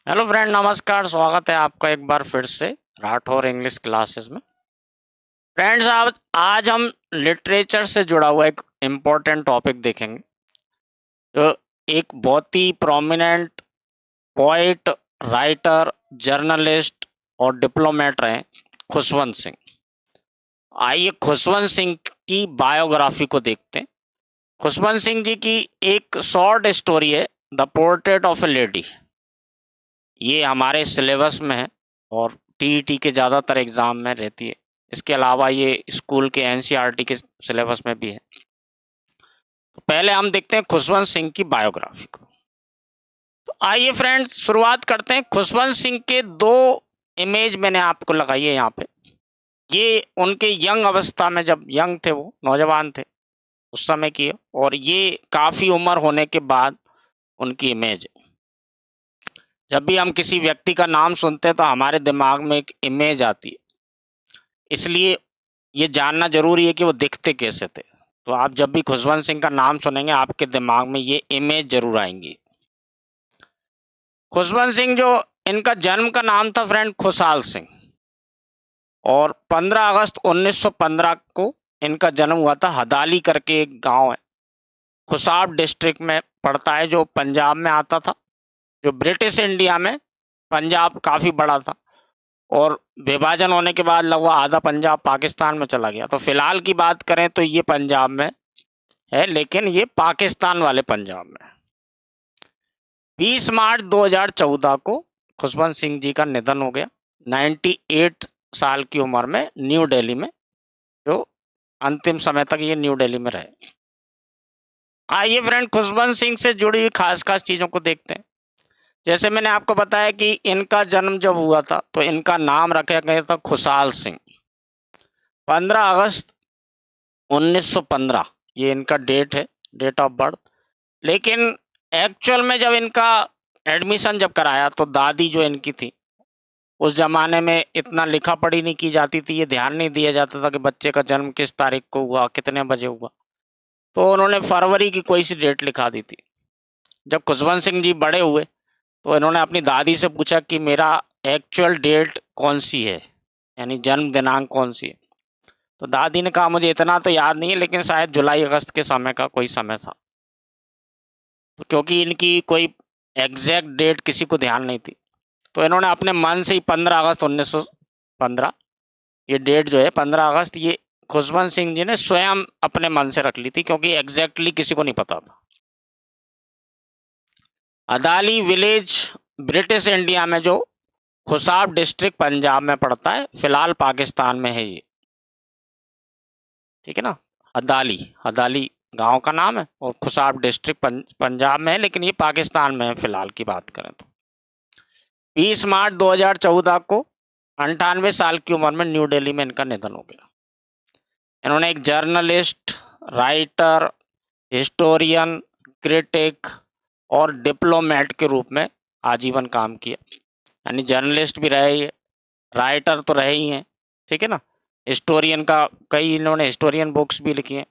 Hello friend, नमस्कार। स्वागत है आपका एक बार फिर से राठौर इंग्लिश क्लासेस में। फ्रेंड्स, आज हम लिटरेचर से जुड़ा हुआ एक इम्पोर्टेंट टॉपिक देखेंगे। जो एक बहुत ही प्रोमिनेंट पोइट, राइटर, जर्नलिस्ट और डिप्लोमेट रहे, खुशवंत सिंह। आइए खुशवंत सिंह की बायोग्राफी को देखते हैं। खुशवंत सिंह जी की एक शॉर्ट स्टोरी है, the portrait of a lady. ये हमारे सिलेबस में है और टीईटी के ज़्यादातर एग्ज़ाम में रहती है। इसके अलावा ये स्कूल के एनसीईआरटी के सिलेबस में भी है। तो पहले हम देखते हैं खुशवंत सिंह की बायोग्राफी को। तो आइए फ्रेंड्स, शुरुआत करते हैं। खुशवंत सिंह के दो इमेज मैंने आपको लगाई है यहाँ पे। ये उनके यंग अवस्था में, जब यंग थे, वो नौजवान थे उस समय की है, और ये काफ़ी उम्र होने के बाद उनकी इमेज है। जब भी हम किसी व्यक्ति का नाम सुनते हैं तो हमारे दिमाग में एक इमेज आती है, इसलिए ये जानना जरूरी है कि वो दिखते कैसे थे। तो आप जब भी खुशवंत सिंह का नाम सुनेंगे, आपके दिमाग में ये इमेज जरूर आएंगी। खुशवंत सिंह, जो इनका जन्म का नाम था फ्रेंड खुशहाल सिंह, और 15 अगस्त 1915 को इनका जन्म हुआ था। हदाली करके एक गांव है, खुसाब डिस्ट्रिक्ट में पड़ता है, जो पंजाब में आता था। जो ब्रिटिश इंडिया में पंजाब काफ़ी बड़ा था, और विभाजन होने के बाद लगभग आधा पंजाब पाकिस्तान में चला गया। तो फिलहाल की बात करें तो ये पंजाब में है, लेकिन ये पाकिस्तान वाले पंजाब में है। 20 मार्च 2014 को खुशवंत सिंह जी का निधन हो गया, 98 साल की उम्र में, न्यू दिल्ली में। जो अंतिम समय तक ये न्यू दिल्ली में रहे। आइए फ्रेंड, खुशवंत सिंह से जुड़ी हुई खास खास चीज़ों को देखते हैं। जैसे मैंने आपको बताया कि इनका जन्म जब हुआ था तो इनका नाम रखा गया था खुशहाल सिंह। 15 अगस्त 1915 ये इनका डेट है, डेट ऑफ बर्थ। लेकिन एक्चुअल में जब इनका एडमिशन जब कराया तो दादी जो इनकी थी, उस ज़माने में इतना लिखा पढ़ी नहीं की जाती थी, ये ध्यान नहीं दिया जाता था कि बच्चे का जन्म किस तारीख को हुआ, कितने बजे हुआ। तो उन्होंने फरवरी की कोई सी डेट लिखा दी थी। जब खुशवंत सिंह जी बड़े हुए तो इन्होंने अपनी दादी से पूछा कि मेरा एक्चुअल डेट कौन सी है, यानी जन्म दिनांक कौन सी है। तो दादी ने कहा मुझे इतना तो याद नहीं है, लेकिन शायद जुलाई अगस्त के समय का कोई समय था। तो क्योंकि इनकी कोई एग्जैक्ट डेट किसी को ध्यान नहीं थी, तो इन्होंने अपने मन से ही 15 अगस्त 1915 ये डेट जो है 15 अगस्त, ये खुशवंत सिंह जी ने स्वयं अपने मन से रख ली थी, क्योंकि एग्जैक्टली किसी को नहीं पता था। अदाली विलेज ब्रिटिश इंडिया में, जो खुसाब डिस्ट्रिक्ट पंजाब में पड़ता है, फिलहाल पाकिस्तान में है ये, ठीक है ना। अदाली अदाली गांव का नाम है, और खुसाब डिस्ट्रिक्ट पंजाब में है, लेकिन ये पाकिस्तान में है फिलहाल की बात करें तो। 20 मार्च 2014 को 98 साल की उम्र में न्यू दिल्ली में इनका निधन हो गया। इन्होंने एक जर्नलिस्ट, राइटर, हिस्टोरियन, क्रिटिक और डिप्लोमेट के रूप में आजीवन काम किया। यानी जर्नलिस्ट भी रहे, राइटर तो रहे ही हैं, ठीक है ना। हिस्टोरियन का कई इन्होंने हिस्टोरियन बुक्स भी लिखी हैं।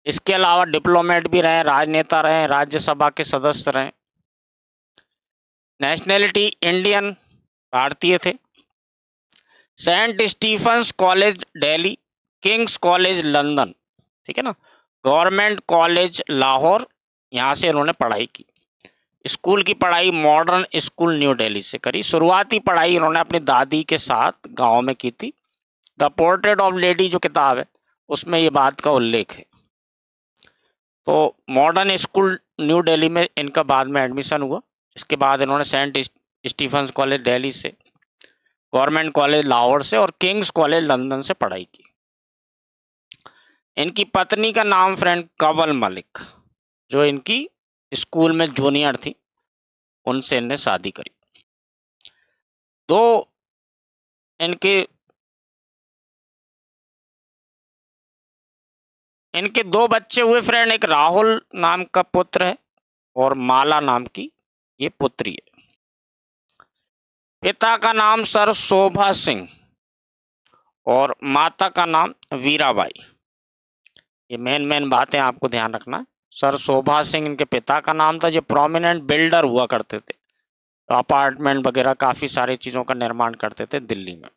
इसके अलावा डिप्लोमेट भी रहे, राजनेता रहे, राज्यसभा के सदस्य रहे। नेशनैलिटी इंडियन, भारतीय थे। Saint Stephen's College Delhi, King's College London, ठीक है ना, गवर्नमेंट कॉलेज लाहौर, यहाँ से इन्होंने पढ़ाई की। स्कूल की पढ़ाई मॉडर्न स्कूल न्यू दिल्ली से करी। शुरुआती पढ़ाई इन्होंने अपनी दादी के साथ गांव में की थी। द पोर्ट्रेट ऑफ लेडी जो किताब है, उसमें ये बात का उल्लेख है। तो मॉडर्न स्कूल न्यू दिल्ली में इनका बाद में एडमिशन हुआ। इसके बाद इन्होंने सेंट स्टीफन्स कॉलेज दिल्ली से, गवर्नमेंट कॉलेज लाहौर से और किंग्स कॉलेज लंदन से पढ़ाई की। इनकी पत्नी का नाम फ्रेंड कंवल मलिक, जो इनकी स्कूल में जूनियर थी, उनसे इनने शादी करी। दो इनके इनके दो बच्चे हुए फ्रेंड, एक राहुल नाम का पुत्र है और माला नाम की ये पुत्री है। पिता का नाम सर शोभा सिंह और माता का नाम वीराबाई। ये मेन बातें आपको ध्यान रखना है। सर शोभा सिंह इनके पिता का नाम था, जो प्रोमिनेंट बिल्डर हुआ करते थे तो अपार्टमेंट वगैरह काफ़ी सारी चीज़ों का निर्माण करते थे दिल्ली में।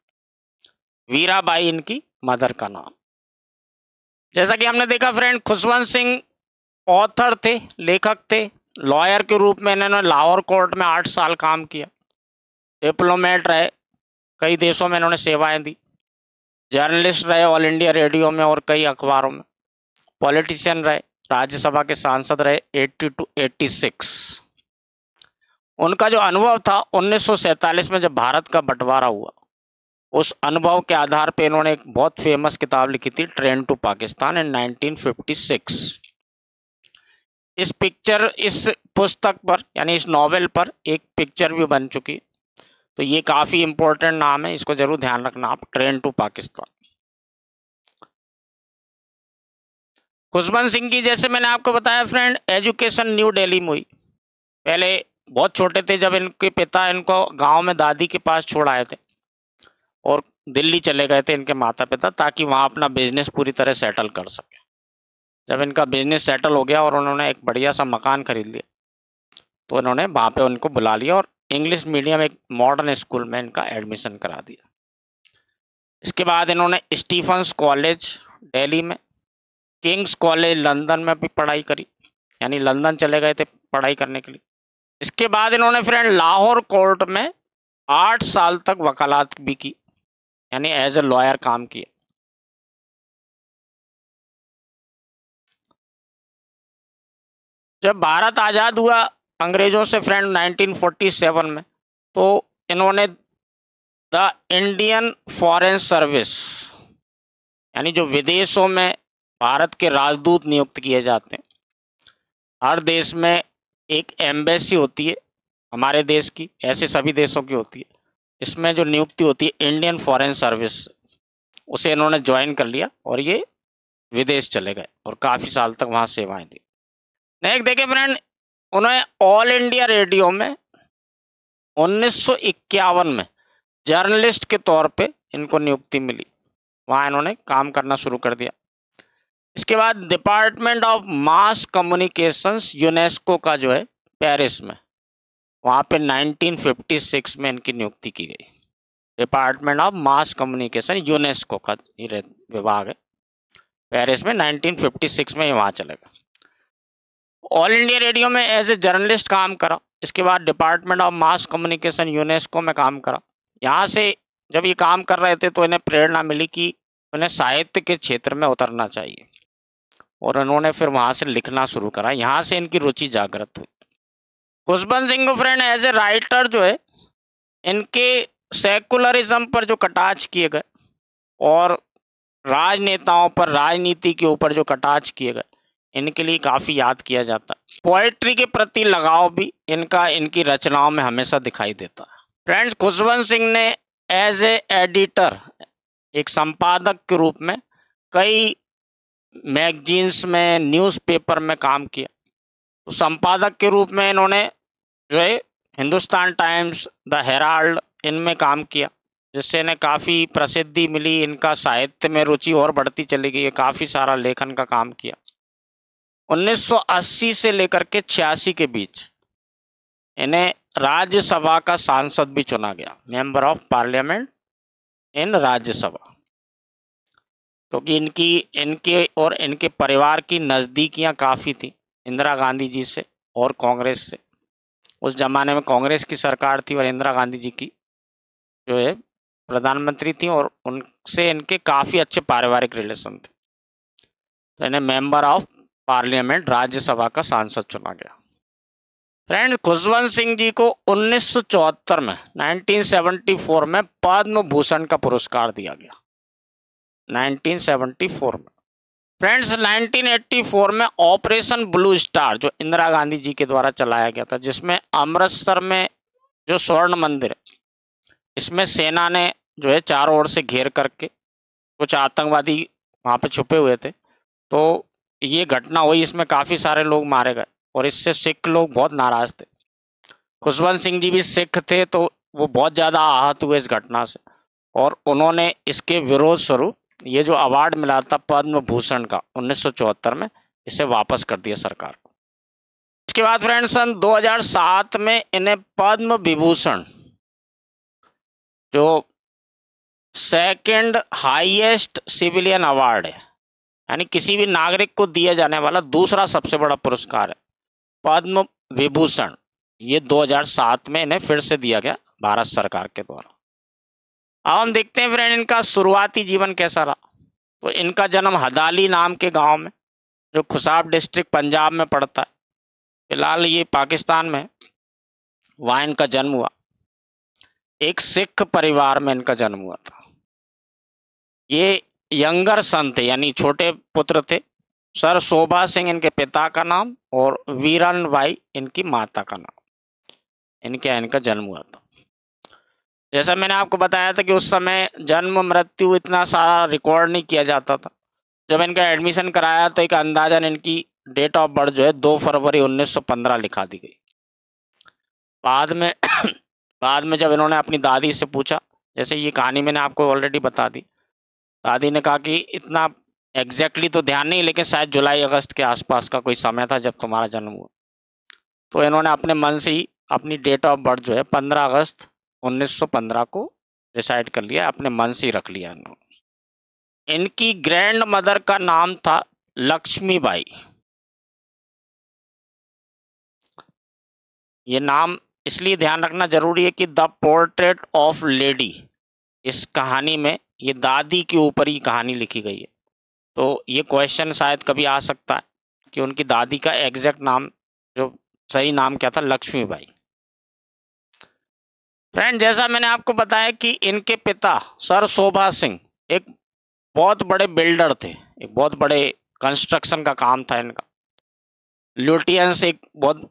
वीराबाई इनकी मदर का नाम। जैसा कि हमने देखा फ्रेंड, खुशवंत सिंह ऑथर थे, लेखक थे। लॉयर के रूप में इन्होंने लाहौर कोर्ट में 8 साल काम किया। डिप्लोमेट रहे, कई देशों में इन्होंने सेवाएं दी। जर्नलिस्ट रहे ऑल इंडिया रेडियो में और कई अखबारों में। पॉलिटिशियन रहे, राज्यसभा के सांसद रहे 80 to 86। उनका जो अनुभव था 1947 में जब भारत का बंटवारा हुआ, उस अनुभव के आधार पर इन्होंने एक बहुत फेमस किताब लिखी थी, ट्रेन टू पाकिस्तान इन 1956। इस पुस्तक पर यानी इस नॉवेल पर एक पिक्चर भी बन चुकी। तो ये काफ़ी इंपॉर्टेंट नाम है, इसको जरूर ध्यान रखना आप, ट्रेन टू पाकिस्तान। खुशवंत सिंह की, जैसे मैंने आपको बताया फ्रेंड, एजुकेशन न्यू दिल्ली में हुई। पहले बहुत छोटे थे जब इनके पिता इनको गांव में दादी के पास छोड़ आए थे और दिल्ली चले गए थे इनके माता पिता, ताकि वहाँ अपना बिजनेस पूरी तरह सेटल कर सके। जब इनका बिजनेस सेटल हो गया और उन्होंने एक बढ़िया सा मकान खरीद लिया, तो इन्होंने वहाँ पे उनको बुला लिया और इंग्लिश मीडियम एक मॉडर्न स्कूल में इनका एडमिशन करा दिया। इसके बाद इन्होंने स्टीफन्स कॉलेज दिल्ली में, किंग्स कॉलेज लंदन में भी पढ़ाई करी, यानी लंदन चले गए थे पढ़ाई करने के लिए। इसके बाद इन्होंने फ्रेंड लाहौर कोर्ट में 8 साल तक वकालत भी की, यानी एज ए लॉयर काम किया। जब भारत आज़ाद हुआ अंग्रेज़ों से फ्रेंड 1947 में, तो इन्होंने द इंडियन फॉरेन सर्विस, यानी जो विदेशों में भारत के राजदूत नियुक्त किए जाते हैं, हर देश में एक एम्बेसी होती है हमारे देश की, ऐसे सभी देशों की होती है। इसमें जो नियुक्ति होती है इंडियन फॉरेन सर्विस, उसे इन्होंने ज्वाइन कर लिया और ये विदेश चले गए और काफ़ी साल तक वहाँ सेवाएं दी। नेक्स्ट देखें फ्रेंड, उन्हें ऑल इंडिया रेडियो में 1951 में जर्नलिस्ट के तौर पे इनको नियुक्ति मिली, वहाँ इन्होंने काम करना शुरू कर दिया। इसके बाद department of mass communications UNESCO का जो है पेरिस में, वहाँ पे 1956 में इनकी नियुक्ति की गई। Department of mass communication UNESCO का ये विभाग है, पेरिस में 1956 में वहाँ चलेगा। ऑल इंडिया रेडियो में एज ए जर्नलिस्ट काम करा। इसके बाद department of mass communication UNESCO में काम करा। यहाँ से जब ये काम कर रहे थे तो इन्हें प्रेरणा मिली कि उन्हें साहित्य के क्षेत्र में उतरना चाहिए और उन्होंने फिर वहाँ से लिखना शुरू करा। यहाँ से इनकी रुचि जागृत हुई। खुशवंत सिंह को फ्रेंड एज ए राइटर जो है, इनके सेकुलरिज्म पर जो कटाक्ष किए गए और राजनेताओं पर, राजनीति के ऊपर जो कटाक्ष किए गए, इनके लिए काफ़ी याद किया जाता है। पोइट्री के प्रति लगाव भी इनका इनकी रचनाओं में हमेशा दिखाई देता है। फ्रेंड्स, खुशवंत सिंह ने एज ए एडिटर, एक संपादक के रूप में कई मैगजीन्स में, न्यूज़पेपर में काम किया। तो संपादक के रूप में इन्होंने जो है हिंदुस्तान टाइम्स, द हेराल्ड, इनमें काम किया, जिससे इन्हें काफ़ी प्रसिद्धि मिली। इनका साहित्य में रुचि और बढ़ती चली गई, काफ़ी सारा लेखन का काम किया। 1980 से लेकर के 86 के बीच इन्हें राज्यसभा का सांसद भी चुना गया, member of parliament in Rajya Sabha, क्योंकि इनके और इनके परिवार की नज़दीकियां काफ़ी थी इंदिरा गांधी जी से और कांग्रेस से। उस जमाने में कांग्रेस की सरकार थी और इंदिरा गांधी जी की जो है प्रधानमंत्री थी और उनसे इनके काफ़ी अच्छे पारिवारिक रिलेशन थे। तो इन्हें मेंबर ऑफ पार्लियामेंट, राज्यसभा का सांसद चुना गया। फ्रेंड्स, खुशवंत सिंह जी को 1974 में, 1974 में पद्म भूषण का पुरस्कार दिया गया। 1974 में फ्रेंड्स, 1984 में ऑपरेशन ब्लू स्टार जो इंदिरा गांधी जी के द्वारा चलाया गया था, जिसमें अमृतसर में जो स्वर्ण मंदिर है, इसमें सेना ने जो है चारों ओर से घेर करके, कुछ आतंकवादी वहाँ पे छुपे हुए थे, तो ये घटना हुई। इसमें काफ़ी सारे लोग मारे गए और इससे सिख लोग बहुत नाराज़ थे। खुशवंत सिंह जी भी सिख थे, तो वो बहुत ज़्यादा आहत हुए इस घटना से और उन्होंने इसके विरोध स्वरूप ये जो अवार्ड मिला था पद्म भूषण का 1974 में, इसे वापस कर दिया सरकार को। उसके बाद फ्रेंड सन 2007 में इन्हें पद्म विभूषण, जो सेकंड हाईएस्ट सिविलियन अवार्ड है, यानी किसी भी नागरिक को दिया जाने वाला दूसरा सबसे बड़ा पुरस्कार है पद्म विभूषण, ये 2007 में इन्हें फिर से दिया गया भारत सरकार के द्वारा। अब हम देखते हैं फ्रेंड इनका शुरुआती जीवन कैसा रहा। तो इनका जन्म हदाली नाम के गांव में, जो खुसाब डिस्ट्रिक्ट पंजाब में पड़ता है, फिलहाल ये पाकिस्तान में, वहाँ इनका जन्म हुआ। एक सिख परिवार में इनका जन्म हुआ था। ये यंगर सन थे, यानी छोटे पुत्र थे। सर शोभा सिंह इनके पिता का नाम और वीरन बाई इनकी माता का नाम, इनका जन्म हुआ था। जैसा मैंने आपको बताया था कि उस समय जन्म मृत्यु इतना सारा रिकॉर्ड नहीं किया जाता था। जब इनका एडमिशन कराया तो एक अंदाजन इनकी डेट ऑफ बर्थ जो है 2 फरवरी 1915 लिखा दी गई। बाद में जब इन्होंने अपनी दादी से पूछा, जैसे ये कहानी मैंने आपको ऑलरेडी बता दी, दादी ने कहा कि इतना एग्जैक्टली तो ध्यान नहीं, लेकिन शायद जुलाई अगस्त के आसपास का कोई समय था जब तुम्हारा जन्म हुआ। तो इन्होंने अपने मन से ही अपनी डेट ऑफ बर्थ जो है 15 अगस्त 1915 को डिसाइड कर लिया, अपने मन से ही रख लिया इन्होंने। इनकी ग्रैंड मदर का नाम था लक्ष्मीबाई। ये नाम इसलिए ध्यान रखना जरूरी है कि द पोर्ट्रेट ऑफ लेडी, इस कहानी में ये दादी के ऊपर ही कहानी लिखी गई है। तो ये क्वेश्चन शायद कभी आ सकता है कि उनकी दादी का एग्जैक्ट नाम, जो सही नाम क्या था, लक्ष्मीबाई। फ्रेंड, जैसा मैंने आपको बताया कि इनके पिता सर शोभा सिंह एक बहुत बड़े बिल्डर थे, एक बहुत बड़े कंस्ट्रक्शन का काम था इनका। ल्यूटियंस एक बहुत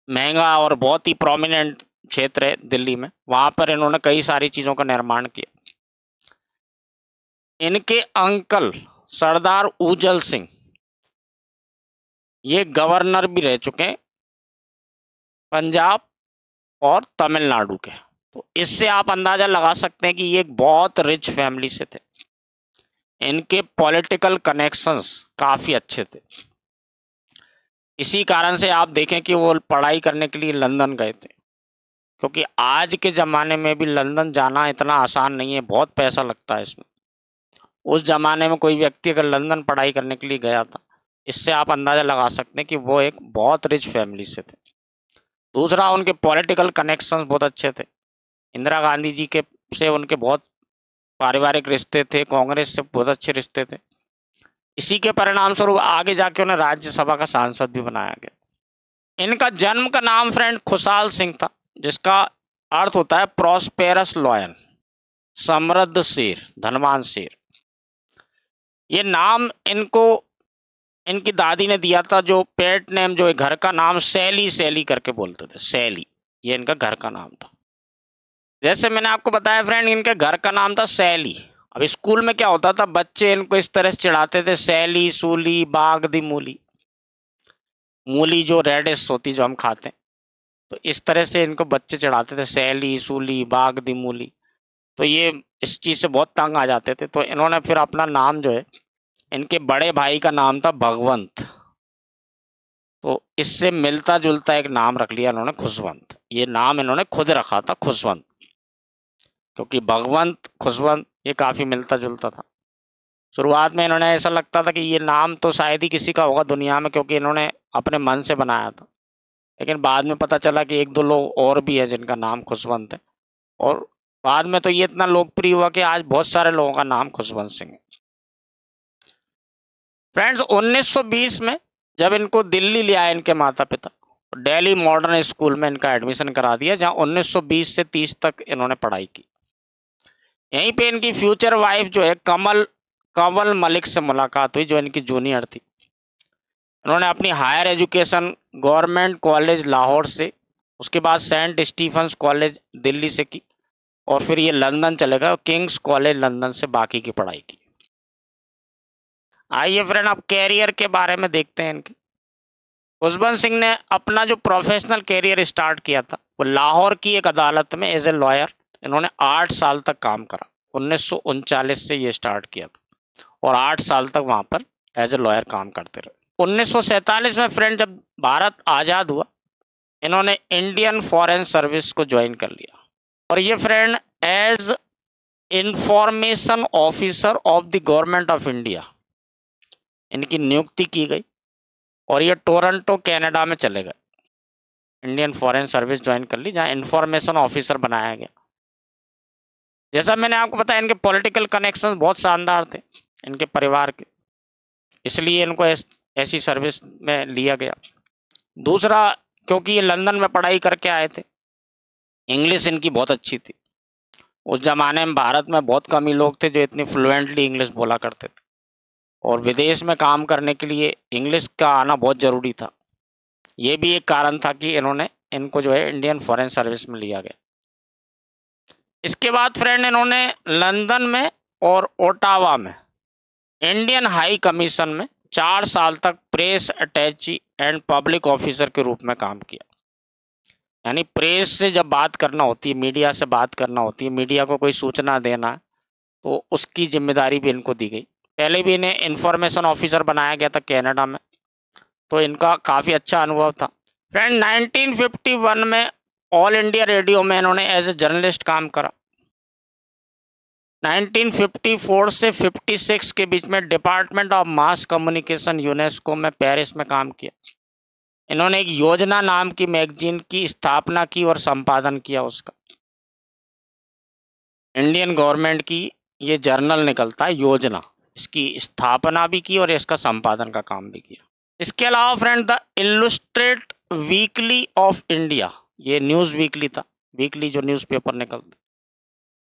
महंगा और बहुत ही प्रोमिनेंट क्षेत्र है दिल्ली में, वहाँ पर इन्होंने कई सारी चीज़ों का निर्माण किया। इनके अंकल सरदार ऊजल सिंह, ये गवर्नर भी रह चुके हैं पंजाब और तमिलनाडु के। तो इससे आप अंदाजा लगा सकते हैं कि ये एक बहुत रिच फैमिली से थे। इनके पॉलिटिकल कनेक्शंस काफ़ी अच्छे थे। इसी कारण से आप देखें कि वो पढ़ाई करने के लिए लंदन गए थे, क्योंकि आज के ज़माने में भी लंदन जाना इतना आसान नहीं है, बहुत पैसा लगता है इसमें। उस ज़माने में कोई व्यक्ति अगर लंदन पढ़ाई करने के लिए गया था, इससे आप अंदाज़ा लगा सकते हैं कि वो एक बहुत रिच फैमिली से थे। दूसरा, उनके पॉलिटिकल कनेक्शंस बहुत अच्छे थे। इंदिरा गांधी जी के से उनके बहुत पारिवारिक रिश्ते थे, कांग्रेस से बहुत अच्छे रिश्ते थे। इसी के परिणाम स्वरूप आगे जाके उन्हें राज्यसभा का सांसद भी बनाया गया। इनका जन्म का नाम फ्रेंड खुशहाल सिंह था, जिसका अर्थ होता है प्रॉस्पेरस लॉयन, समृद्ध शेर, धनवान शेर। ये नाम इनको इनकी दादी ने दिया था, जो पेट नेम, जो घर का नाम सैली सैली करके बोलते थे, सैली, ये इनका घर का नाम था। जैसे मैंने आपको बताया फ्रेंड, इनके घर का नाम था सैली। अब स्कूल में क्या होता था, बच्चे इनको इस तरह से चिढ़ाते थे, सैली, सूली, बाग दी मूली, मूली जो रेडिश होती जो हम खाते हैं, तो इस तरह से इनको बच्चे चिढ़ाते थे, सैली, सूली, बाग दी मूली। तो ये इस चीज़ से बहुत तंग आ जाते थे। तो इन्होंने फिर अपना नाम जो है, इनके बड़े भाई का नाम था भगवंत, तो इससे मिलता जुलता एक नाम रख लिया इन्होंने, खुशवंत। ये नाम इन्होंने खुद रखा था खुशवंत, क्योंकि भगवंत खुशवंत ये काफ़ी मिलता जुलता था। शुरुआत में इन्होंने ऐसा लगता था कि ये नाम तो शायद ही किसी का होगा दुनिया में, क्योंकि इन्होंने अपने मन से बनाया था। लेकिन बाद में पता चला कि 1-2 लोग और भी है जिनका नाम खुशवंत है, और बाद में तो ये इतना लोकप्रिय हुआ कि आज बहुत सारे लोगों का नाम खुशवंत सिंह है। फ्रेंड्स, 1920 में जब इनको दिल्ली ले आए इनके माता पिता, दिल्ली मॉडर्न स्कूल में इनका एडमिशन करा दिया, जहां 1920 से 30 तक इन्होंने पढ़ाई की। यहीं पे इनकी फ्यूचर वाइफ जो है कंवल मलिक से मुलाकात हुई, जो इनकी जूनियर थी। इन्होंने अपनी higher education Government College Lahore से, उसके बाद सेंट स्टीफन्स कॉलेज दिल्ली से की, और फिर ये लंदन चले गए और किंग्स कॉलेज लंदन से बाकी की पढ़ाई की। आइए फ्रेंड, अब कैरियर के बारे में देखते हैं इनके। खुशवंत सिंह ने अपना जो प्रोफेशनल कैरियर स्टार्ट किया था, वो लाहौर की एक अदालत में एज ए लॉयर इन्होंने 8 साल तक काम करा। 1939 से ये स्टार्ट किया था और 8 साल तक वहाँ पर एज ए लॉयर काम करते रहे। 1947 में फ्रेंड जब भारत आज़ाद हुआ, इन्होंने इंडियन फॉरेन सर्विस को ज्वाइन कर लिया और ये friend as information officer of the government of India इनकी नियुक्ति की गई और ये टोरंटो कनाडा में चले गए। इंडियन फॉरेन सर्विस ज्वाइन कर ली, जहाँ इंफॉर्मेशन ऑफिसर बनाया गया। जैसा मैंने आपको बताया, इनके पॉलिटिकल कनेक्शंस बहुत शानदार थे इनके परिवार के, इसलिए इनको ऐसी सर्विस में लिया गया। दूसरा, क्योंकि ये लंदन में पढ़ाई करके आए थे, इंग्लिश इनकी बहुत अच्छी थी। उस जमाने में भारत में बहुत कम ही लोग थे जो इतनी फ्लुएंटली इंग्लिश बोला करते थे और विदेश में काम करने के लिए इंग्लिश का आना बहुत ज़रूरी था। ये भी एक कारण था कि इनको जो है इंडियन फॉरेन सर्विस में लिया गया। इसके बाद फ्रेंड इन्होंने लंदन में और ओटावा में इंडियन हाई कमीशन में 4 साल तक press attache and public officer के रूप में काम किया। यानी प्रेस से जब बात करना होती है, मीडिया से बात करना होती है, मीडिया को कोई सूचना देना है, तो उसकी जिम्मेदारी भी इनको दी गई। पहले भी इन्हें इंफॉर्मेशन ऑफिसर बनाया गया था कनाडा में, तो इनका काफ़ी अच्छा अनुभव था। फ्रेंड 1951 में ऑल इंडिया रेडियो में इन्होंने एज ए जर्नलिस्ट काम करा। 1954 से 56 के बीच में department of mass communication UNESCO में पेरिस में काम किया। इन्होंने एक योजना नाम की मैगजीन की स्थापना की और संपादन किया उसका। इंडियन गवर्नमेंट की ये जर्नल निकलता है योजना, इसकी स्थापना भी की और इसका संपादन का काम भी किया। इसके अलावा friend the illustrated weekly of India, ये न्यूज़ वीकली था, वीकली जो न्यूज़पेपर निकलते,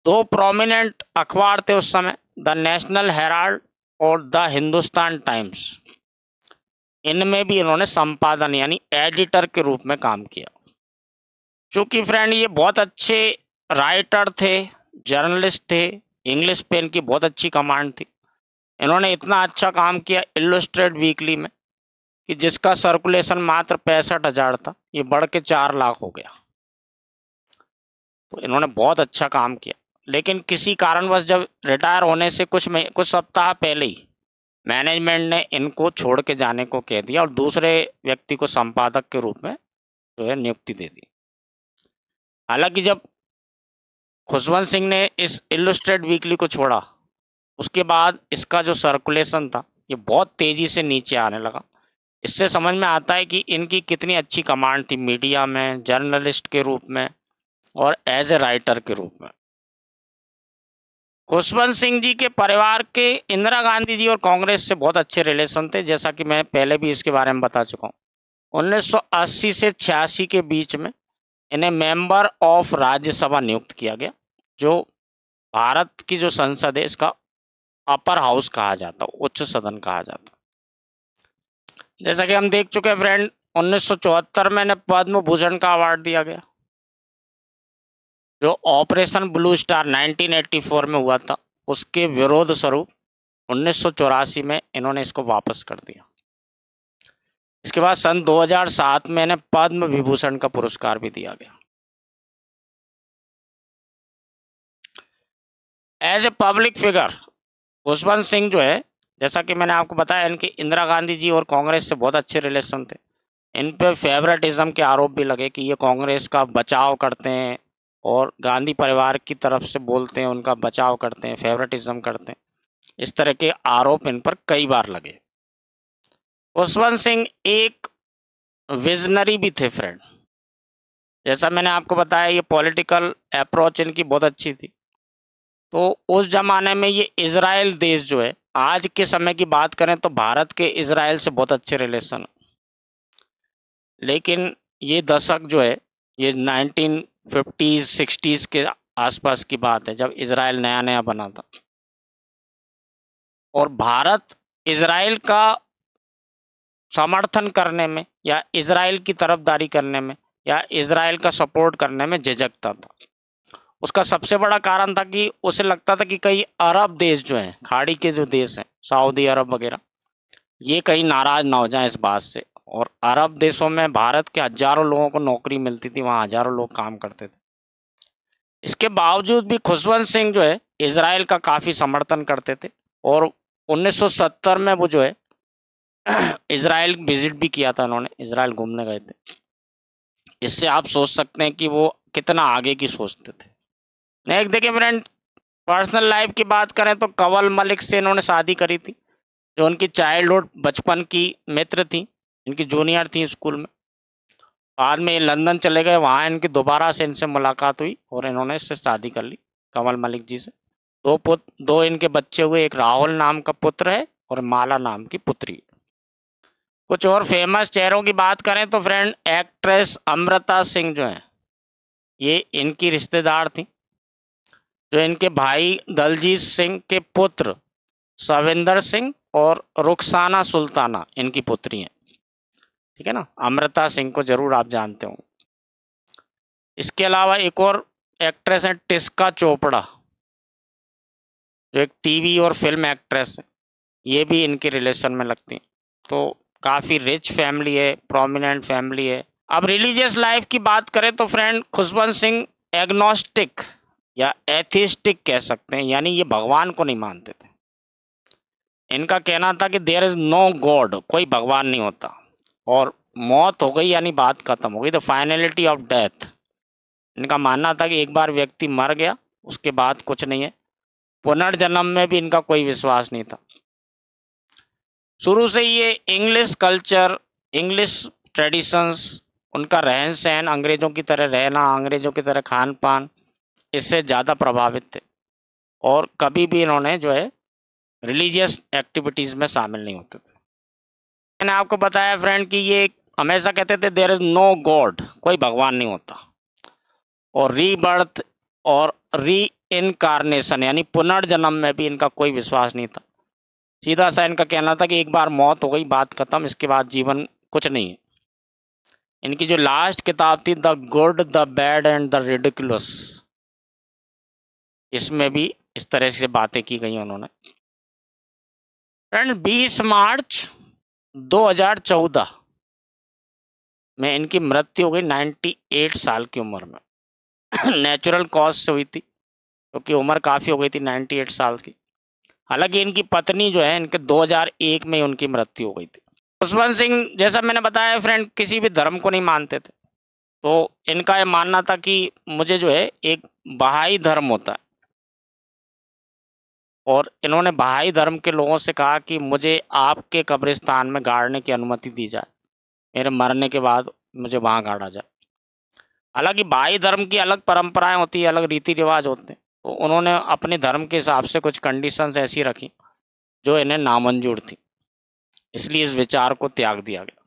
2 प्रोमिनेंट अखबार थे उस समय, द नेशनल हेराल्ड और द हिंदुस्तान टाइम्स। इनमें भी इन्होंने संपादन यानी एडिटर के रूप में काम किया। चूँकि फ्रेंड ये बहुत अच्छे राइटर थे, जर्नलिस्ट थे, इंग्लिश पे इनकी बहुत अच्छी कमांड थी। इन्होंने इतना अच्छा काम किया इल्लुस्ट्रेट वीकली में कि जिसका सर्कुलेशन मात्र 65,000 था, ये बढ़ के 4 लाख हो गया। तो इन्होंने बहुत अच्छा काम किया, लेकिन किसी कारणवश जब रिटायर होने से कुछ सप्ताह पहले ही मैनेजमेंट ने इनको छोड़ के जाने को कह दिया और दूसरे व्यक्ति को संपादक के रूप में जो है नियुक्ति दे दी। हालांकि जब खुशवंत सिंह ने इस इल्लुस्ट्रेट वीकली को छोड़ा, उसके बाद इसका जो सर्कुलेशन था ये बहुत तेज़ी से नीचे आने लगा। इससे समझ में आता है कि इनकी कितनी अच्छी कमांड थी मीडिया में, जर्नलिस्ट के रूप में और एज ए राइटर के रूप में। खुशवंत सिंह जी के परिवार के इंदिरा गांधी जी और कांग्रेस से बहुत अच्छे रिलेशन थे, जैसा कि मैं पहले भी इसके बारे में बता चुका हूँ। 1980 से 86 के बीच में इन्हें मेंबर ऑफ राज्यसभा नियुक्त किया गया, जो भारत की जो संसद है इसका अपर हाउस कहा जाता, उच्च सदन कहा जाता। जैसा कि हम देख चुके हैं फ्रेंड, 1974 में इन्हें पद्म भूषण का अवार्ड दिया गया। जो ऑपरेशन ब्लू स्टार 1984 में हुआ था, उसके विरोध स्वरूप 1984 में इन्होंने इसको वापस कर दिया। इसके बाद सन 2007 में इन्हें पद्म विभूषण का पुरस्कार भी दिया गया। As a public figure Khushwant Singh जो है, जैसा कि मैंने आपको बताया, इनके इंदिरा गांधी जी और कांग्रेस से बहुत अच्छे रिलेशन थे। इन पे फेवरेटिज्म के आरोप भी लगे कि ये कांग्रेस का बचाव करते हैं और गांधी परिवार की तरफ से बोलते हैं, उनका बचाव करते हैं, फेवरेटिज्म करते हैं। इस तरह के आरोप इन पर कई बार लगे। खुशवंत सिंह एक विजनरी भी थे फ्रेंड। जैसा मैंने आपको बताया, ये पॉलिटिकल अप्रोच इनकी बहुत अच्छी थी। तो उस ज़माने में ये इज़राइल देश जो है, आज के समय की बात करें तो भारत के इज़राइल से बहुत अच्छे रिलेशन, लेकिन ये दशक जो है ये 1950s 60s के आसपास की बात है, जब इज़राइल नया नया बना था और भारत इज़राइल का समर्थन करने में या इज़राइल की तरफदारी करने में या इज़राइल का सपोर्ट करने में झिझकता था। उसका सबसे बड़ा कारण था कि उसे लगता था कि कई अरब देश जो हैं, खाड़ी के जो देश हैं, सऊदी अरब वगैरह, ये कहीं नाराज़ ना हो जाएं इस बात से। और अरब देशों में भारत के हज़ारों लोगों को नौकरी मिलती थी, वहाँ हज़ारों लोग काम करते थे। इसके बावजूद भी खुशवंत सिंह जो है इज़राइल का काफ़ी समर्थन करते थे और 1970 में वो जो है इजराइल विजिट भी किया था उन्होंने, इजराइल घूमने गए थे। इससे आप सोच सकते हैं कि वो कितना आगे की सोचते थे। नेक्स्ट देखिए फ्रेंड, पर्सनल लाइफ की बात करें तो कंवल मलिक से इन्होंने शादी करी थी, जो उनकी चाइल्डहुड बचपन की मित्र थी, इनकी जूनियर थी स्कूल में। बाद में ये लंदन चले गए, वहाँ इनकी दोबारा से इनसे मुलाकात हुई और इन्होंने इससे शादी कर ली, कंवल मलिक जी से। दो इनके बच्चे हुए, एक राहुल नाम का पुत्र है और माला नाम की पुत्री है। कुछ और फेमस चेहरों की बात करें तो फ्रेंड, एक्ट्रेस अमृता सिंह जो है, ये इनकी रिश्तेदार थी, जो इनके भाई दलजीत सिंह के पुत्र सविंदर सिंह और रुखसाना सुल्ताना इनकी पुत्री हैं। ठीक है ना, अमृता सिंह को जरूर आप जानते हो। इसके अलावा एक और एक्ट्रेस है टिस्का चोपड़ा, जो एक टीवी और फिल्म एक्ट्रेस है, ये भी इनके रिलेशन में लगती हैं। तो काफ़ी रिच फैमिली है, प्रोमिनेंट फैमिली है। अब रिलीजियस लाइफ की बात करें तो फ्रेंड, खुशवंत सिंह एग्नोस्टिक या एथिस्टिक कह सकते हैं, यानी ये भगवान को नहीं मानते थे। इनका कहना था कि देयर इज़ नो गॉड, कोई भगवान नहीं होता, और मौत हो गई यानी बात खत्म हो गई, द फाइनलिटी ऑफ डेथ। इनका मानना था कि एक बार व्यक्ति मर गया उसके बाद कुछ नहीं है। पुनर्जन्म में भी इनका कोई विश्वास नहीं था। शुरू से ये इंग्लिश कल्चर, इंग्लिश ट्रेडिशंस, उनका रहन सहन, अंग्रेज़ों की तरह रहना, अंग्रेज़ों की तरह खान पान, इससे ज़्यादा प्रभावित थे, और कभी भी इन्होंने जो है रिलीजियस एक्टिविटीज़ में शामिल नहीं होते थे। मैंने आपको बताया फ्रेंड कि ये हमेशा कहते थे देयर इज़ नो गॉड, कोई भगवान नहीं होता, और रीबर्थ और री इनकारनेशन यानी पुनर्जन्म में भी इनका कोई विश्वास नहीं था। सीधा सा इनका कहना था कि एक बार मौत हो गई बात खत्म, इसके बाद जीवन कुछ नहीं है। इनकी जो लास्ट किताब थी the good the bad and the ridiculous, इसमें भी इस तरह से बातें की गई उन्होंने। फ्रेंड 20 मार्च 2014 में इनकी मृत्यु हो गई 98 साल की उम्र में। नेचुरल कॉज से हुई थी, क्योंकि उम्र काफ़ी हो गई थी 98 साल की। हालांकि इनकी पत्नी जो है, इनके 2001 में उनकी मृत्यु हो गई थी। खुशवंत सिंह, जैसा मैंने बताया फ्रेंड, किसी भी धर्म को नहीं मानते थे। तो इनका ये मानना था कि मुझे जो है एक बहाई धर्म होता है, और इन्होंने बहाई धर्म के लोगों से कहा कि मुझे आपके कब्रिस्तान में गाड़ने की अनुमति दी जाए, मेरे मरने के बाद मुझे वहाँ गाड़ा जाए। हालांकि बहाई धर्म की अलग परंपराएं होती है, अलग रीति रिवाज होते हैं, तो उन्होंने अपने धर्म के हिसाब से कुछ कंडीशंस ऐसी रखी जो इन्हें नामंजूर थी, इसलिए इस विचार को त्याग दिया गया।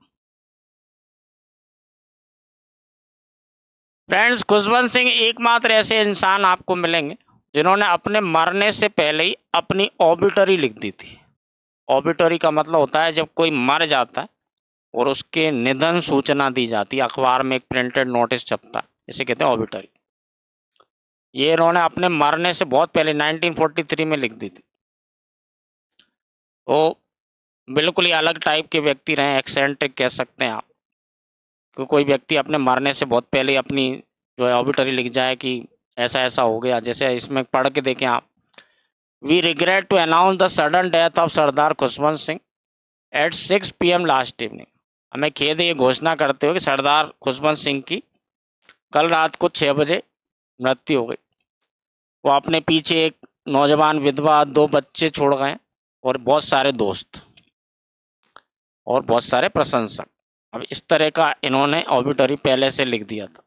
फ्रेंड्स, खुशवंत सिंह एकमात्र ऐसे इंसान आपको मिलेंगे जिन्होंने अपने मरने से पहले ही अपनी ऑबिटरी लिख दी थी। ऑबिटरी का मतलब होता है जब कोई मर जाता है और उसके निधन सूचना दी जाती है, अखबार में एक प्रिंटेड नोटिस छपता है, इसे कहते हैं ऑबिटरी। ये इन्होंने अपने मरने से बहुत पहले 1943 में लिख दी थी। तो बिल्कुल ही अलग टाइप के व्यक्ति रहे, एक्सेंट्रिक कह सकते हैं आप, कि कोई व्यक्ति अपने मरने से बहुत पहले अपनी जो है ऑबिटरी लिख जाए कि ऐसा ऐसा हो गया। जैसे इसमें पढ़ के देखें आप, we regret to announce the sudden death of Sardar Khushwant Singh at 6 PM last evening. हमें खेद है ये घोषणा करते हुए कि सरदार खुशवंत सिंह की कल रात को 6 बजे मृत्यु हो गई। वो अपने पीछे एक नौजवान विधवा, 2 बच्चे छोड़ गए, और बहुत सारे दोस्त और बहुत सारे प्रशंसक। अब इस तरह का इन्होंने ऑबिटरी पहले से लिख दिया था।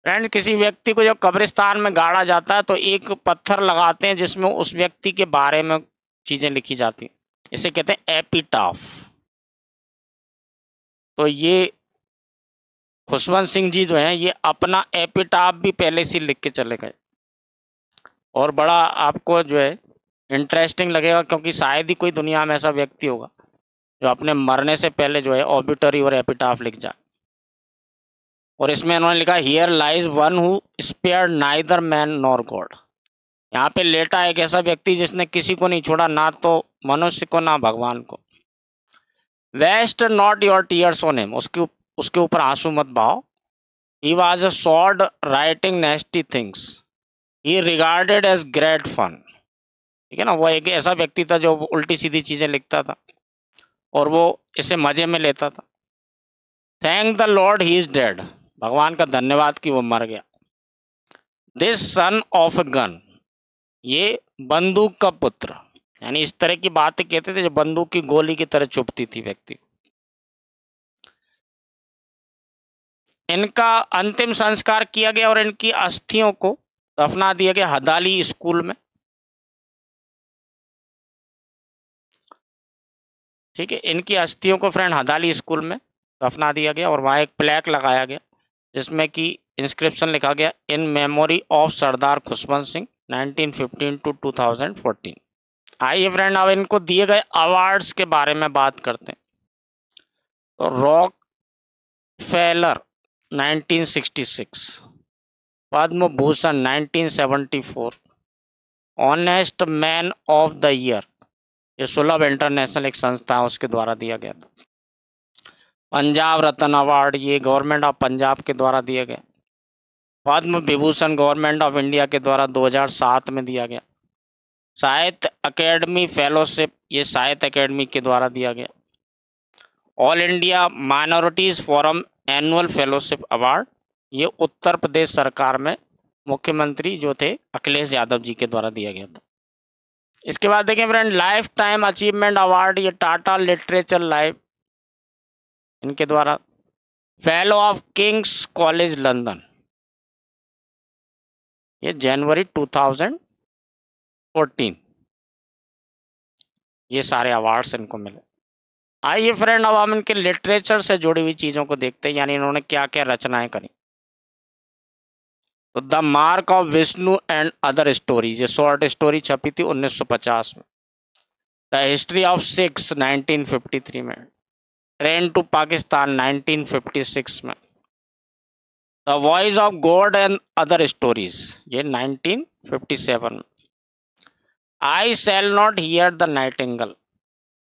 फ्रेंड, किसी व्यक्ति को जब कब्रिस्तान में गाड़ा जाता है तो एक पत्थर लगाते हैं जिसमें उस व्यक्ति के बारे में चीज़ें लिखी जाती हैं, इसे कहते हैं एपिटाफ। तो ये खुशवंत सिंह जी जो हैं, ये अपना एपिटाफ भी पहले से लिख के चले गए, और बड़ा आपको जो है इंटरेस्टिंग लगेगा, क्योंकि शायद ही कोई दुनिया में ऐसा व्यक्ति होगा जो अपने मरने से पहले जो है ऑबिटरी और एपिटाफ लिख जाए। और इसमें इन्होंने लिखा, here lies one who spared neither man nor God. यहाँ पे लेटा एक ऐसा व्यक्ति जिसने किसी को नहीं छोड़ा, ना तो मनुष्य को ना भगवान को। Waste not your tears on him, उसके ऊपर आंसू मत बहाओ। He was a sword writing nasty things, he regarded as great fun. ठीक है ना, वो एक ऐसा व्यक्ति था जो उल्टी सीधी चीज़ें लिखता था, और वो इसे मजे में लेता था। Thank the Lord he is dead, भगवान का धन्यवाद कि वो मर गया। This son of a gun, ये बंदूक का पुत्र, यानी इस तरह की बातें कहते थे जो बंदूक की गोली की तरह चुभती थी व्यक्ति को। इनका अंतिम संस्कार किया गया और इनकी अस्थियों को दफना दिया गया हदाली स्कूल में। ठीक है, इनकी अस्थियों को फ्रेंड हदाली स्कूल में दफना दिया गया और वहाँ एक प्लेक लगाया गया जिसमें कि इंस्क्रिप्शन लिखा गया in memory of Sardar Khushwant Singh 1915 to 2014। आइए फ्रेंड अब इनको दिए गए अवार्ड्स के बारे में बात करते हैं। तो rock failure 1966, Padma Bhushan 1974, honest man of the year, ये सुलभ इंटरनेशनल एक संस्था है उसके द्वारा दिया गया था। पंजाब रत्न अवार्ड, ये गवर्नमेंट ऑफ पंजाब के द्वारा दिया गया। Padma Vibhushan government of India के द्वारा 2007 में दिया गया। साहित्य अकेडमी फेलोशिप, ये साहित्य अकेडमी के द्वारा दिया गया। All India minorities forum annual fellowship award, ये उत्तर प्रदेश सरकार में मुख्यमंत्री जो थे अखिलेश यादव जी के द्वारा दिया गया था। इसके बाद देखें friend life time achievement award, ये टाटा लिटरेचर लाइफ इनके द्वारा। Fellow of Kings College London, ये जनवरी 2014, ये सारे अवार्ड्स इनको मिले। आइए फ्रेंड अब हम इनके लिटरेचर से जुड़ी हुई चीज़ों को देखते हैं, यानी इन्होंने क्या क्या रचनाएं करी। तो the mark of Vishnu and other stories, ये शॉर्ट स्टोरी छपी थी 1950 में। द हिस्ट्री ऑफ सिक्स 1953 में। ट्रेन टू पाकिस्तान 1956 में। The voice of God and other stories, ये 1957 में। I shall not hear the nightingale,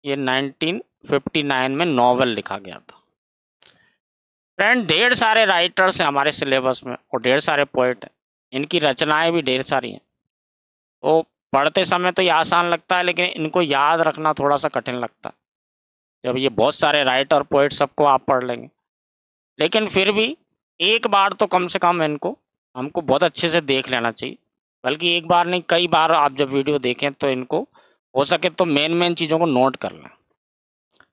ये 1959 में नॉवल लिखा गया था। फ्रेंड ढेर सारे राइटर्स हैं हमारे सिलेबस में और ढेर सारे पोएट हैं, इनकी रचनाएं भी ढेर सारी हैं। तो पढ़ते समय तो ये आसान लगता है लेकिन इनको याद रखना थोड़ा सा कठिन लगता है। जब ये बहुत सारे राइटर पोएट सबको आप पढ़ लेंगे, लेकिन फिर भी एक बार तो कम से कम इनको हमको बहुत अच्छे से देख लेना चाहिए। बल्कि एक बार नहीं कई बार आप जब वीडियो देखें तो इनको हो सके तो मेन चीज़ों को नोट कर लें,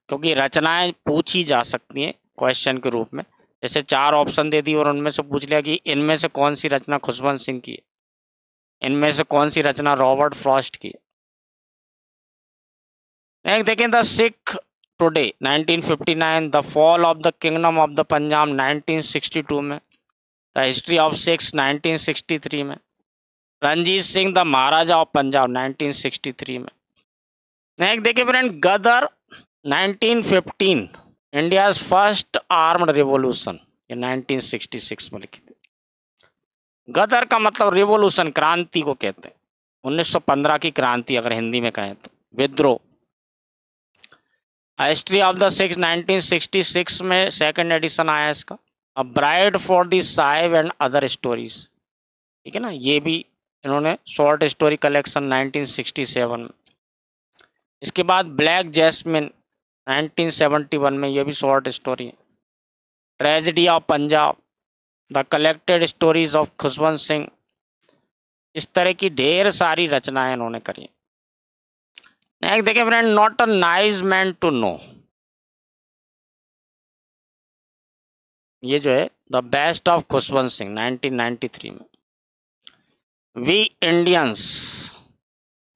क्योंकि रचनाएं पूछी जा सकती हैं क्वेश्चन के रूप में। जैसे 4 ऑप्शन दे दी और उनमें से पूछ लिया कि इनमें से कौन सी रचना खुशवंत सिंह की है, इनमें से कौन सी रचना रॉबर्ट फ्रॉस्ट की है। नेक्स्ट देखें the Sikh today 1959, the fall of the kingdom of the Punjab 1962 में, द हिस्ट्री ऑफ सिक्स 1963 में, रंजीत सिंह द महाराजा ऑफ पंजाब 1963 में। नेक्स्ट देखिए friend Ghadar 1915, India's first armed revolution, ये 1966 में लिखी थी। गदर का मतलब रिवॉल्यूशन, क्रांति को कहते हैं। 1915 की क्रांति अगर हिंदी में कहें तो विद्रोह। हिस्ट्री ऑफ द सिक्स 1966 में सेकंड एडिशन आया इसका। A bride for the Sahib and other stories, ठीक है ना, ये भी इन्होंने शॉर्ट स्टोरी कलेक्शन 1967 में। इसके बाद ब्लैक जैस्मिन 1971 में, ये भी शॉर्ट स्टोरी है। Tragedy of Punjab, the collected stories of Khushwant Singh, इस तरह की ढेर सारी रचनाएं इन्होंने करी। नेक्स्ट देखिए friend not a nice man to know, ये जो है the best of Khushwant Singh 1993 में। We Indians,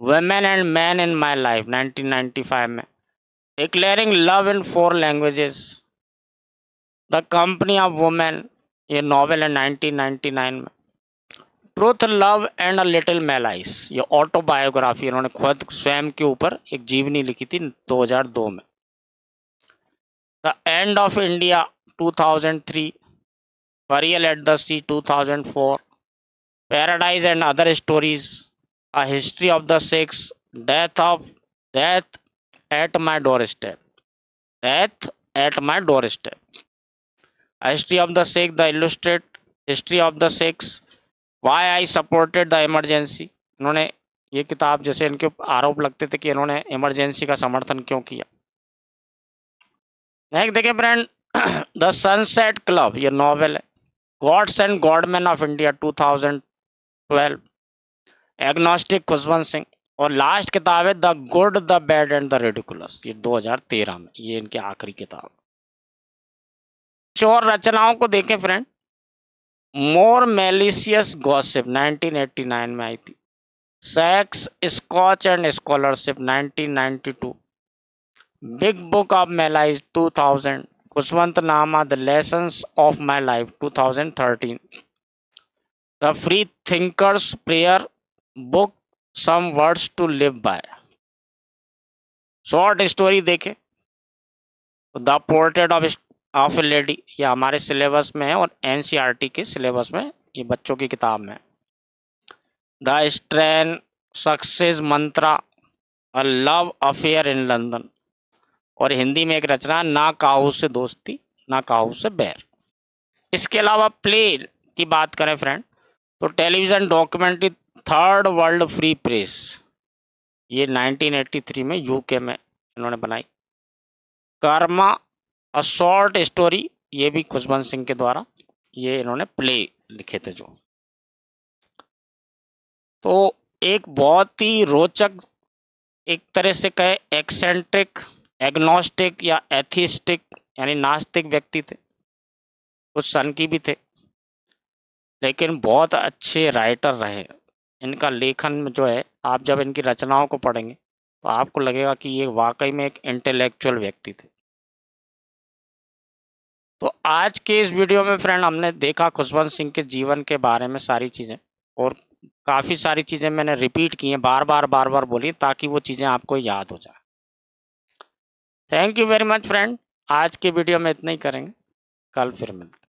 women and man in my life 1995 में। Declaring love in 4 languages, the company of women, ये नॉवेल है 1999 में। Truth love and a little malice, ये autobiography, इन्होंने खुद स्वयं के ऊपर एक जीवनी लिखी थी 2002 में। The end of India 2003, burial at the sea 2004, paradise and other stories, a history of the Sikhs, death at my doorstep, death at my doorstep, history of the Sikhs, the illustrated history of the Sikhs, why I supported the emergency. इन्होंने ये किताब, जैसे इनके आरोप लगते थे कि इन्होंने इमरजेंसी का समर्थन क्यों किया। नेक्स्ट देखिए फ्रेंड, द सनसेट क्लब, ये नॉवेल है। Gods and godman of India 2012, agnostic Khushwant Singh. और लास्ट किताब है the good the bad and the ridiculous, ये 2013 में, ये इनकी आखिरी किताब। कुछ और रचनाओं को देखें फ्रेंड, मोर मेलिशियस गॉसिप 1989 में आई थी। Sex, scotch and scholarship 1992, big book of my life 2000, Khushwantnama the lessons of my life 2013, the free thinkers prayer book some words to live by. Short story देखें तो the portrait of a lady, ये हमारे syllabus में है और NCERT के syllabus में, ये बच्चों की किताब में। The strain success Mantra, a love affair in London. और हिंदी में एक रचना, ना काहू से दोस्ती ना काहू से बैर। इसके अलावा प्ले की बात करें फ्रेंड, तो television documentary third world free press, ये 1983 में यूके में इन्होंने बनाई। कर्मा अ शॉर्ट स्टोरी, ये भी खुशवंत सिंह के द्वारा ये इन्होंने प्ले लिखे थे जो। तो एक बहुत ही रोचक, एक तरह से कहे एक्सेंट्रिक, एग्नोस्टिक या एथिस्टिक यानी नास्तिक व्यक्ति थे, कुछ सन की भी थे, लेकिन बहुत अच्छे राइटर रहे। इनका लेखन में जो है, आप जब इनकी रचनाओं को पढ़ेंगे तो आपको लगेगा कि ये वाकई में एक इंटेलेक्चुअल व्यक्ति थे। तो आज के इस वीडियो में फ्रेंड हमने देखा खुशवंत सिंह के जीवन के बारे में सारी चीज़ें, और काफ़ी सारी चीज़ें मैंने रिपीट की हैं, बार बार बोली, ताकि वो चीज़ें आपको याद हो जाए। Thank you very much friend, आज के वीडियो में इतना ही करेंगे, कल फिर मिलते हैं।